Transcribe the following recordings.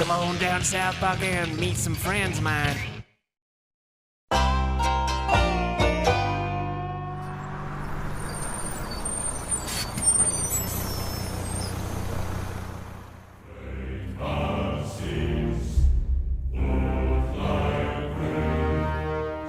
Come on down South Buck and meet some friends of mine.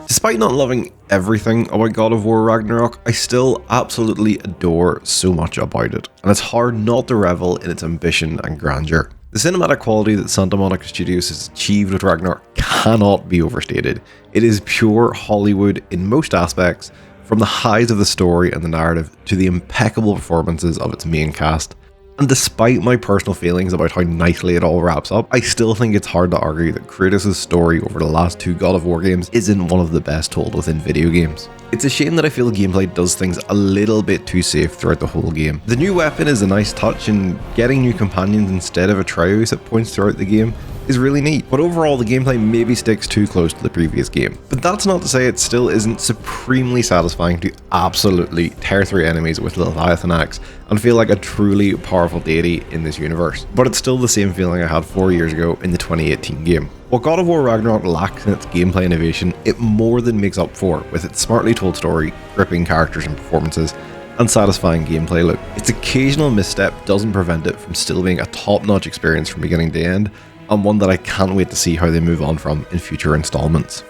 Despite not loving everything about God of War Ragnarok, I still absolutely adore so much about it, and it's hard not to revel in its ambition and grandeur. The cinematic quality that Santa Monica Studios has achieved with Ragnarok cannot be overstated. It is pure Hollywood in most aspects, from the highs of the story and the narrative to the impeccable performances of its main cast. And despite my personal feelings about how nicely it all wraps up, I still think it's hard to argue that Kratos' story over the last two God of War games isn't one of the best told within video games. It's a shame that I feel gameplay does things a little bit too safe throughout the whole game. The new weapon is a nice touch, and getting new companions instead of a trios at points throughout the game is really neat, but overall the gameplay maybe sticks too close to the previous game. But that's not to say it still isn't supremely satisfying to absolutely tear through enemies with the Leviathan axe and feel like a truly powerful deity in this universe. But it's still the same feeling I had 4 years ago in the 2018 game. What God of War Ragnarok lacks in its gameplay innovation, it more than makes up for with its smartly told story, gripping characters and performances, and satisfying gameplay loop. Its occasional misstep doesn't prevent it from still being a top-notch experience from beginning to end, and one that I can't wait to see how they move on from in future installments.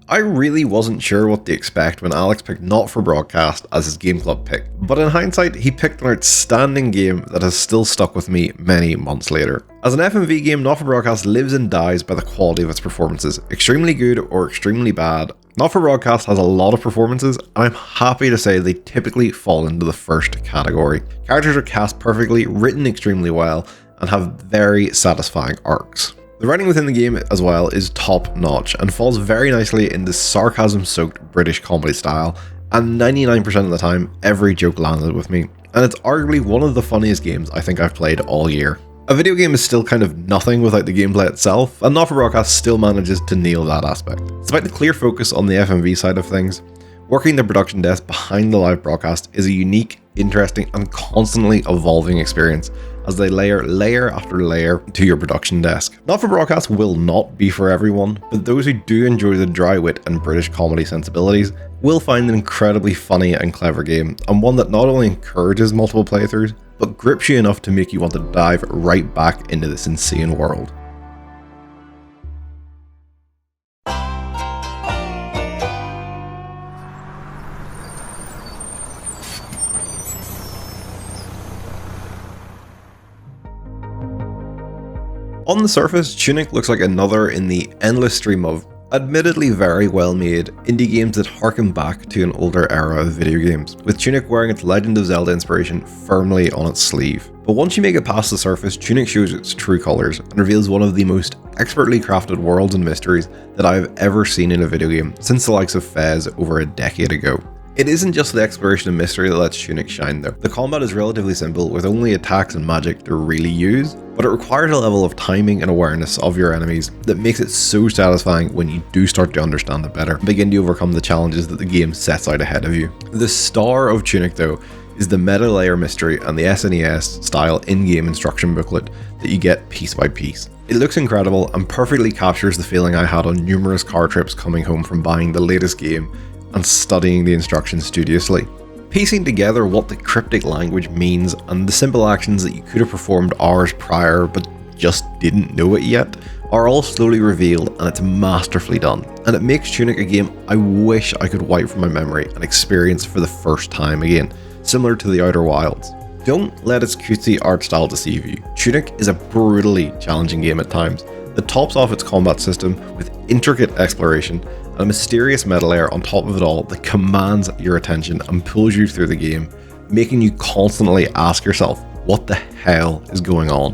I really wasn't sure what to expect when Alex picked Not For Broadcast as his Game Club pick, but in hindsight he picked an outstanding game that has still stuck with me many months later. As an FMV game, Not For Broadcast lives and dies by the quality of its performances, extremely good or extremely bad. Not For Broadcast has a lot of performances, and I'm happy to say they typically fall into the first category. Characters are cast perfectly, written extremely well, and have very satisfying arcs. The writing within the game as well is top notch and falls very nicely in this sarcasm soaked British comedy style, and 99% of the time every joke landed with me, and it's arguably one of the funniest games I think I've played all year. A video game is still kind of nothing without the gameplay itself, and Not For Broadcast still manages to nail that aspect. Despite the clear focus on the FMV side of things, working the production desk behind the live broadcast is a unique, interesting, and constantly evolving experience as they layer after layer to your production desk. Not For Broadcast will not be for everyone, but those who do enjoy the dry wit and British comedy sensibilities will find an incredibly funny and clever game, and one that not only encourages multiple playthroughs, but grips you enough to make you want to dive right back into this insane world. On the surface, Tunic looks like another in the endless stream of, admittedly very well made, indie games that harken back to an older era of video games, with Tunic wearing its Legend of Zelda inspiration firmly on its sleeve. But once you make it past the surface, Tunic shows its true colours and reveals one of the most expertly crafted worlds and mysteries that I have ever seen in a video game since the likes of Fez over a decade ago. It isn't just the exploration and mystery that lets Tunic shine though. The combat is relatively simple, with only attacks and magic to really use, but it requires a level of timing and awareness of your enemies that makes it so satisfying when you do start to understand it better and begin to overcome the challenges that the game sets out ahead of you. The star of Tunic though is the meta layer mystery and the SNES style in-game instruction booklet that you get piece by piece. It looks incredible and perfectly captures the feeling I had on numerous car trips coming home from buying the latest game and studying the instructions studiously. Piecing together what the cryptic language means and the simple actions that you could have performed hours prior but just didn't know it yet are all slowly revealed, and it's masterfully done. And it makes Tunic a game I wish I could wipe from my memory and experience for the first time again, similar to the Outer Wilds. Don't let its cutesy art style deceive you. Tunic is a brutally challenging game at times that tops off its combat system with intricate exploration and a mysterious meta layer on top of it all that commands your attention and pulls you through the game, making you constantly ask yourself, what the hell is going on?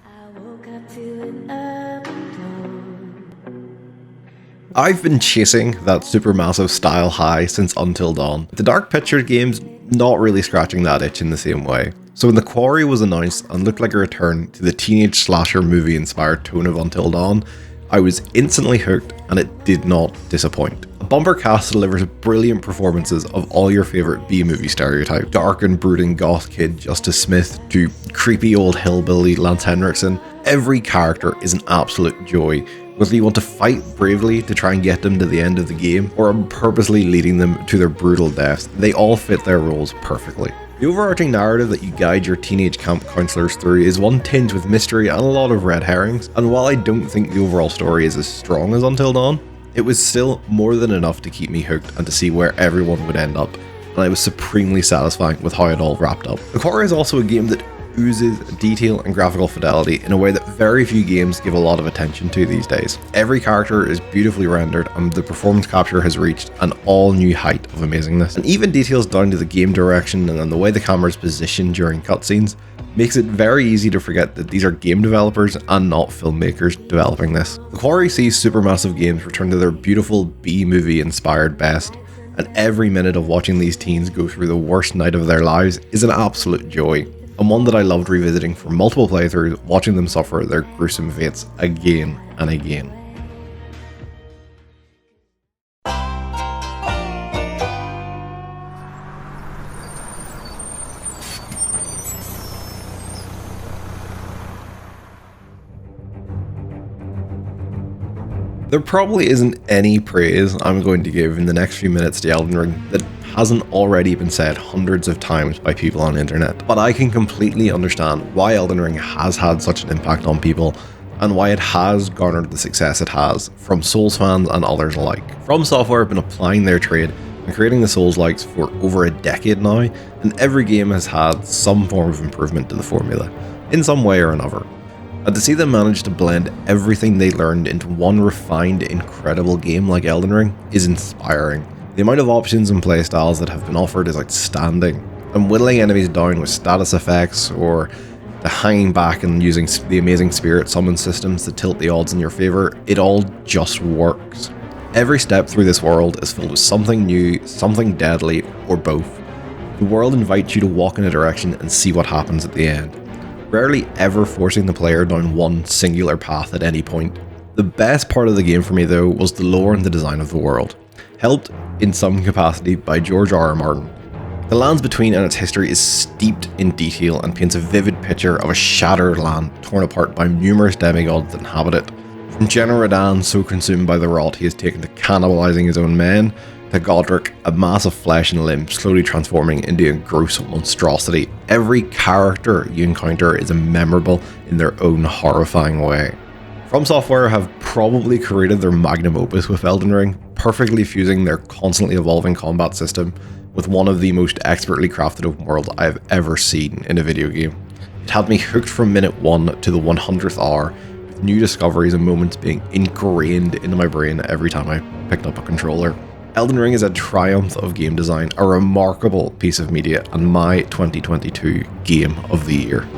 I woke up to an open door. I've been chasing that supermassive style high since Until Dawn. The Dark Pictures games not really scratching that itch in the same way. So when the Quarry was announced and looked like a return to the teenage slasher movie inspired tone of Until Dawn, I was instantly hooked and it did not disappoint. A bumper cast delivers brilliant performances of all your favourite B-movie stereotypes. Dark and brooding goth kid Justice Smith to creepy old hillbilly Lance Henriksen. Every character is an absolute joy, whether you want to fight bravely to try and get them to the end of the game or purposely leading them to their brutal deaths. They all fit their roles perfectly. The overarching narrative that you guide your teenage camp counselors through is one tinged with mystery and a lot of red herrings, and while I don't think the overall story is as strong as Until Dawn, it was still more than enough to keep me hooked and to see where everyone would end up, and I was supremely satisfying with how it all wrapped up. The Quarry is also a game that oozes detail and graphical fidelity in a way that very few games give a lot of attention to these days. Every character is beautifully rendered and the performance capture has reached an all new height of amazingness. And even details down to the game direction and the way the camera is positioned during cutscenes makes it very easy to forget that these are game developers and not filmmakers developing this. The Quarry sees supermassive games return to their beautiful B-movie inspired best, and every minute of watching these teens go through the worst night of their lives is an absolute joy. And one that I loved revisiting for multiple playthroughs, watching them suffer their gruesome fates again and again. There probably isn't any praise I'm going to give in the next few minutes to Elden Ring that hasn't already been said hundreds of times by people on the internet, but I can completely understand why Elden Ring has had such an impact on people and why it has garnered the success it has from Souls fans and others alike. From Software have been applying their trade and creating the Souls-likes for over a decade now, and every game has had some form of improvement to the formula, in some way or another. And to see them manage to blend everything they learned into one refined, incredible game like Elden Ring is inspiring. The amount of options and playstyles that have been offered is outstanding, and whittling enemies down with status effects or the hanging back and using the amazing spirit summon systems to tilt the odds in your favour, it all just works. Every step through this world is filled with something new, something deadly, or both. The world invites you to walk in a direction and see what happens at the end, rarely ever forcing the player down one singular path at any point. The best part of the game for me though was the lore and the design of the world, helped in some capacity by George R.R. Martin. The Lands Between and its history is steeped in detail and paints a vivid picture of a shattered land torn apart by numerous demigods that inhabit it. From General Radahn so consumed by the rot he has taken to cannibalizing his own men, to Godric, a mass of flesh and limb slowly transforming into a gross monstrosity. Every character you encounter is memorable in their own horrifying way. From Software have probably created their magnum opus with Elden Ring, perfectly fusing their constantly evolving combat system with one of the most expertly crafted open worlds I have ever seen in a video game. It had me hooked from minute 1 to the 100th hour, with new discoveries and moments being ingrained into my brain every time I picked up a controller. Elden Ring is a triumph of game design, a remarkable piece of media, and my 2022 Game of the Year.